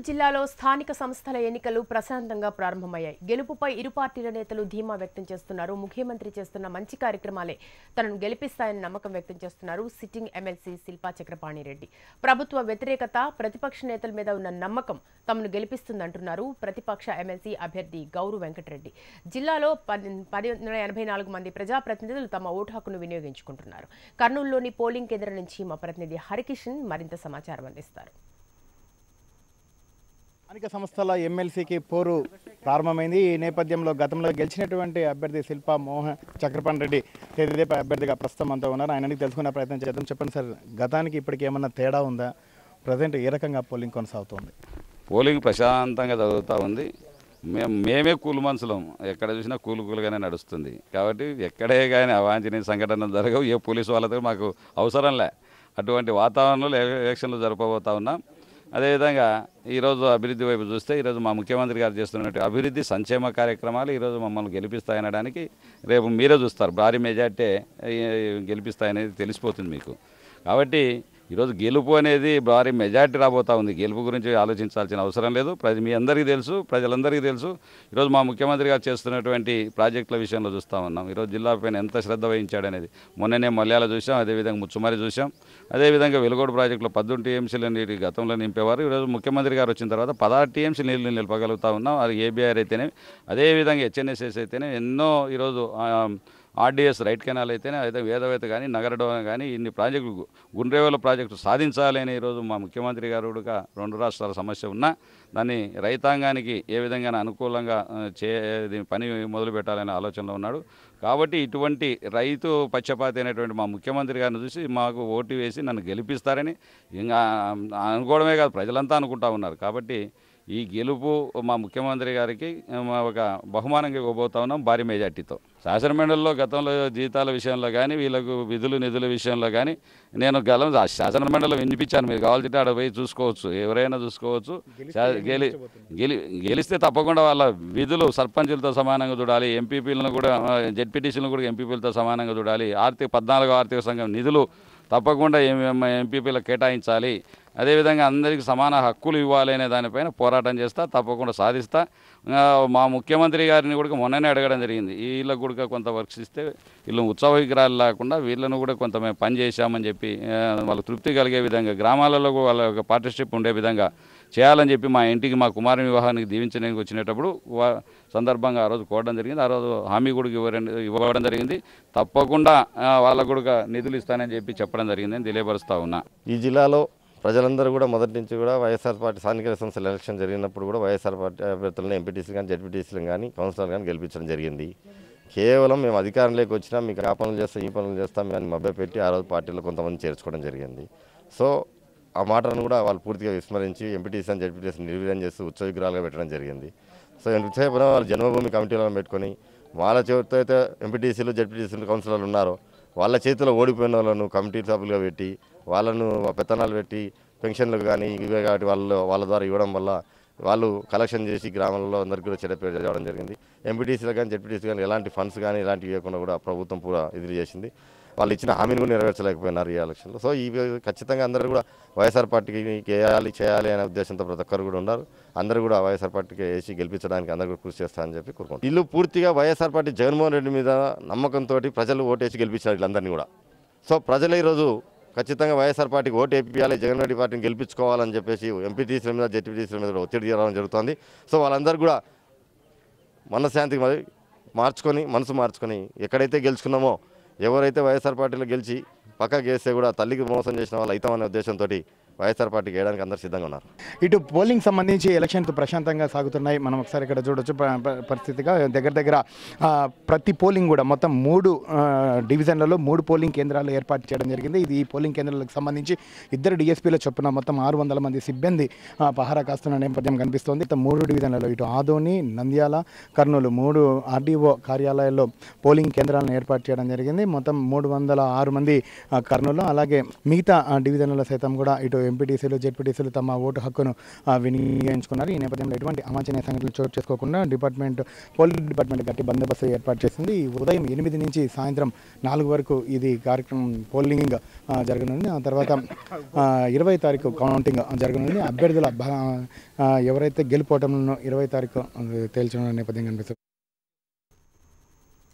జిల్లాలో స్థానిక సంస్థల ఎన్నికలు ప్రశాంతంగా ప్రారంభమయ్యాయి. గెలుపుపై ఇరు పార్టీల నేతలు ధీమా వ్యక్తం చేస్తున్నారు. ముఖ్యమంత్రి చేస్తున్న మంచి కార్యక్రమాలే తనను గెలిపిస్తాయని నమ్మకం వ్యక్తం చేస్తున్నారు సిట్టింగ్ ఎమ్మెల్సీ శిల్పా చక్రపాణి రెడ్డి. ప్రభుత్వ వ్యతిరేకత, ప్రతిపక్ష నేతల మీద ఉన్న నమ్మకం తమను గెలిపిస్తుందంటున్నారు ప్రతిపక్ష ఎమ్మెల్సీ అభ్యర్థి గౌరు వెంకటరెడ్డి. జిల్లాలో 184 మంది ప్రజాప్రతినిధులు తమ ఓటు హక్కును వినియోగించుకుంటున్నారు. కర్నూలులోని పోలింగ్ కేంద్రం నుంచి మా ప్రతినిధి హరికిషన్ మరింత సమాచారం అందిస్తారు. స్థానిక సంస్థల ఎమ్మెల్సీకి పోరు ప్రారంభమైంది. ఈ నేపథ్యంలో గతంలో గెలిచినటువంటి అభ్యర్థి శిల్పా చక్రపాణి రెడ్డి తెదేపా అభ్యర్థిగా ప్రస్తుతం అంతా ఉన్నారు. ఆయనని తెలుసుకునే ప్రయత్నం చేద్దాం. చెప్పండి సార్, గతానికి ఇప్పటికి ఏమన్నా తేడా ఉందా? ప్రజెంట్ ఏ రకంగా పోలింగ్ కొనసాగుతుంది? పోలింగ్ ప్రశాంతంగా జరుగుతూ ఉంది. మేమే కూలు మనుషులం, ఎక్కడ చూసినా కూలుగానే నడుస్తుంది. కాబట్టి ఎక్కడే కానీ అవాంఛనీయ సంఘటనలు జరగవు. ఏ పోలీసు వాళ్ళతో మాకు అవసరంలే. అటువంటి వాతావరణంలో ఎలక్షన్లు జరపబోతా ఉన్నాం. అదేవిధంగా ఈరోజు అభివృద్ధి వైపు చూస్తే ఈరోజు మా ముఖ్యమంత్రి గారు చేస్తున్నట్టు అభివృద్ధి సంక్షేమ కార్యక్రమాలు ఈరోజు మమ్మల్ని గెలిపిస్తాయనడానికి రేపు మీరే చూస్తారు. భారీ మెజార్టీ గెలిపిస్తాయనేది తెలిసిపోతుంది మీకు. కాబట్టి ఈరోజు గెలుపు అనేది భారీ మెజార్టీ రాబోతూ ఉంది. గెలుపు గురించి ఆలోచించాల్సిన అవసరం లేదు. మీ అందరికీ తెలుసు, ప్రజలందరికీ తెలుసు. ఈరోజు మా ముఖ్యమంత్రి గారు చేస్తున్నటువంటి ప్రాజెక్టుల విషయంలో చూస్తూ ఉన్నాం. ఈరోజు జిల్లా పైన ఎంత శ్రద్ధ వహించాడనేది మొన్ననే మల్యాల చూసాం, అదేవిధంగా ముచ్చుమారి చూసాం. అదేవిధంగా వెలుగోడు ప్రాజెక్టులో 18 టీఎంసీల నీరు గతంలో నింపేవారు. ఈరోజు ముఖ్యమంత్రి గారు వచ్చిన తర్వాత 16 టీఎంసీ నీళ్ళు నిలపగలుగుతూ ఉన్నాం. అది ఏబీఆర్ అయితేనే, అదేవిధంగా హెచ్ఎన్ఎస్ఎస్ అయితేనే, ఎన్నో ఈరోజు ఆర్డీఎస్ రైట్ కెనాల్ అయితేనే, అయితే వేదవేత కానీ నగరడోన కానీ ఇన్ని ప్రాజెక్టులు గుండ్రేవల ప్రాజెక్టు సాధించాలి అని ఈరోజు మా ముఖ్యమంత్రి గారు కూడా 2 రాష్ట్రాల సమస్య ఉన్నా దాన్ని రైతాంగానికి ఏ విధంగా అనుకూలంగా పని మొదలు పెట్టాలనే ఆలోచనలో ఉన్నాడు. కాబట్టి ఇటువంటి రైతు పక్షపాతి అయినటువంటి మా ముఖ్యమంత్రి గారిని చూసి మాకు ఓటు వేసి నన్ను గెలిపిస్తారని ఇంకా అనుకోవడమే కాదు, ప్రజలంతా అనుకుంటా ఉన్నారు. కాబట్టి ఈ గెలుపు మా ముఖ్యమంత్రి గారికి ఒక బహుమానంగా ఇవ్వబోతా ఉన్నాం భారీ మెజార్టీతో. శాసనమండలిలో గతంలో జీతాల విషయంలో కానీ, వీళ్ళకు విధులు నిధుల విషయంలో కానీ నేను శాసనమండలిలో వినిపించాను. మీరు కావాల్సింటే ఆడ పోయి చూసుకోవచ్చు, ఎవరైనా చూసుకోవచ్చు. గెలిస్తే తప్పకుండా వాళ్ళ విధులు సర్పంచులతో సమానంగా చూడాలి, ఎంపీపీలను కూడా జెడ్పీటీసీలను కూడా ఎంపీపీలతో సమానంగా చూడాలి. 14వ ఆర్థిక సంఘం నిధులు తప్పకుండా ఎంపీపీలకు కేటాయించాలి. అదేవిధంగా అందరికీ సమాన హక్కులు ఇవ్వాలి అనే దానిపైన పోరాటం చేస్తా, తప్పకుండా సాధిస్తా. మా ముఖ్యమంత్రి గారిని కూడా మొన్ననే అడగడం జరిగింది. వీళ్ళకు కూడా కొంత వర్క్స్ ఇస్తే వీళ్ళు ఉత్సవ విగ్రహాలు లేకుండా వీళ్ళను కూడా కొంత మేము పని చేశామని చెప్పి వాళ్ళకు తృప్తి కలిగే విధంగా గ్రామాలలో వాళ్ళ యొక్క పార్ట్నర్షిప్ ఉండే విధంగా చేయాలని చెప్పి మా ఇంటికి మా కుమారుని వివాహానికి దీవించడానికి వచ్చినప్పుడు సందర్భంగా ఆ రోజు కోవడం జరిగింది. ఆ రోజు హామీ కూడా ఇవ్వడం జరిగింది. తప్పకుండా వాళ్ళకు కూడా నిధులు ఇస్తానని చెప్పి చెప్పడం జరిగిందని తెలియపరుస్తూ ఉన్నా. ఈ జిల్లాలో ప్రజలందరూ కూడా మొదటి నుంచి కూడా వైఎస్ఆర్ పార్టీ స్థానిక సంస్థల ఎలక్షన్ జరిగినప్పుడు కూడా వైఎస్ఆర్ పార్టీ అభ్యర్థులను ఎంపీటీసీలు కానీ జెడ్పీటీసీలను కానీ కౌన్సిలర్ కానీ గెలిపించడం జరిగింది. కేవలం మేము అధికారంలోకి వచ్చినా మీకు ఆ పనులు చేస్తాం ఈ పనులు చేస్తాం అని మభ్యపెట్టి ఆ రోజు పార్టీలో కొంతమంది చేర్చుకోవడం జరిగింది. సో ఆ మాటలను కూడా వాళ్ళు పూర్తిగా విస్మరించి ఎంపీటీసీ అని జెడ్పీటీసీ నిర్వీర్యం చేస్తూ ఉత్సవ విగ్రహాలుగా పెట్టడం జరిగింది. సో ఎంతసేపు వాళ్ళు జన్మభూమి కమిటీలను పెట్టుకొని వాళ్ళ చేతితో అయితే ఎంపీటీసీలు జెడ్పీటీసీలు కౌన్సిలర్లు ఉన్నారో వాళ్ళ చేతిలో ఓడిపోయిన వాళ్ళను కమిటీ సభ్యులుగా పెట్టి వాళ్ళను పెత్తనాలు పెట్టి పెన్షన్లు కానీ ఇవే కాబట్టి వాళ్ళ ద్వారా ఇవ్వడం వల్ల వాళ్ళు కలెక్షన్ చేసి గ్రామాల్లో అందరికీ కూడా చెడ్డపేరు చేయడం జరిగింది. ఎంపీటీసీలు కానీ జెడ్పీటీసీ కానీ ఎలాంటి ఫండ్స్ కానీ ఇలాంటివి ఇవ్వకుండా కూడా ప్రభుత్వం పూరా ఇది చేసింది. వాళ్ళు ఇచ్చిన హామీని కూడా నెరవేర్చలేకపోయినారు ఈ ఎలక్షన్లో. సో ఇవి ఖచ్చితంగా అందరూ కూడా వైఎస్ఆర్ పార్టీకి చేయాలి అనే ఉద్దేశంతో ప్రతి ఒక్కరు కూడా ఉన్నారు. అందరూ కూడా వైఎస్ఆర్ పార్టీకి వేసి గెలిపించడానికి అందరూ కూడా కృషి చేస్తారని చెప్పి కోరుకుంటారు. వీళ్ళు పూర్తిగా వైఎస్ఆర్ పార్టీ జగన్మోహన్ రెడ్డి మీద నమ్మకంతో ప్రజలు ఓటేసి గెలిపించారు వీళ్ళందరినీ కూడా. సో ప్రజలు ఈరోజు ఖచ్చితంగా వైఎస్ఆర్ పార్టీకి ఓటు వేయాలి, జగన్ రెడ్డి పార్టీని గెలిపించుకోవాలని చెప్పేసి ఎంపీటీసీల మీద జెడ్పీటీసీల మీద ఒత్తిడి చేయడం జరుగుతుంది. సో వాళ్ళందరూ కూడా మనశ్శాంతికి మనసు మార్చుకొని ఎక్కడైతే గెలుచుకున్నామో ఎవరైతే వైఎస్ఆర్ పార్టీలో గెలిచి పక్కకి వేస్తే కూడా తల్లికి మోసం చేసిన వాళ్ళు అవుతామనే ఉద్దేశంతో వైఎస్ఆర్ పార్టీకి వేయడానికి అందరూ సిద్ధంగా ఉన్నారు. ఇటు పోలింగ్ సంబంధించి ఎలక్షన్స్ ప్రశాంతంగా సాగుతున్నాయి. మనం ఒకసారి ఇక్కడ చూడొచ్చు పరిస్థితిగా దగ్గర ప్రతి పోలింగ్ కూడా మొత్తం 3 డివిజన్లలో 3 పోలింగ్ కేంద్రాలు ఏర్పాటు చేయడం జరిగింది. ఈ పోలింగ్ కేంద్రాలకు సంబంధించి 2 డిఎస్పీల చొప్పున మొత్తం 600 మంది సిబ్బంది పహారా కాస్తున్న నేపథ్యం కనిపిస్తోంది. 3 డివిజన్లలో ఇటు ఆదోని, నంద్యాల, కర్నూలు 3 ఆర్డీఓ కార్యాలయాల్లో పోలింగ్ కేంద్రాలను ఏర్పాటు చేయడం జరిగింది. మొత్తం 306 మంది కర్నూలు, అలాగే మిగతా డివిజన్లలో సైతం కూడా ఇటు ఎంపీటీసీలు జెడ్పీటీసీలు తమ ఓటు హక్కును వినియోగించుకున్నారు. ఈ నేపథ్యంలో ఎటువంటి అవాంఛనీయ సంఘటనలు చోటు చేసుకోకుండా పోలీస్ డిపార్ట్మెంట్ గట్టి బందోబస్తు ఏర్పాటు చేసింది. ఉదయం 8 నుంచి సాయంత్రం 4 వరకు ఇది కార్యక్రమం పోలింగ్ జరగనుంది. ఆ తర్వాత 20 తారీఖు కౌంటింగ్ జరగనుంది. అభ్యర్థుల ఎవరైతే గెలుపోవటంలో 20 తారీఖు తేల్చిన నేపథ్యం కనిపిస్తుంది.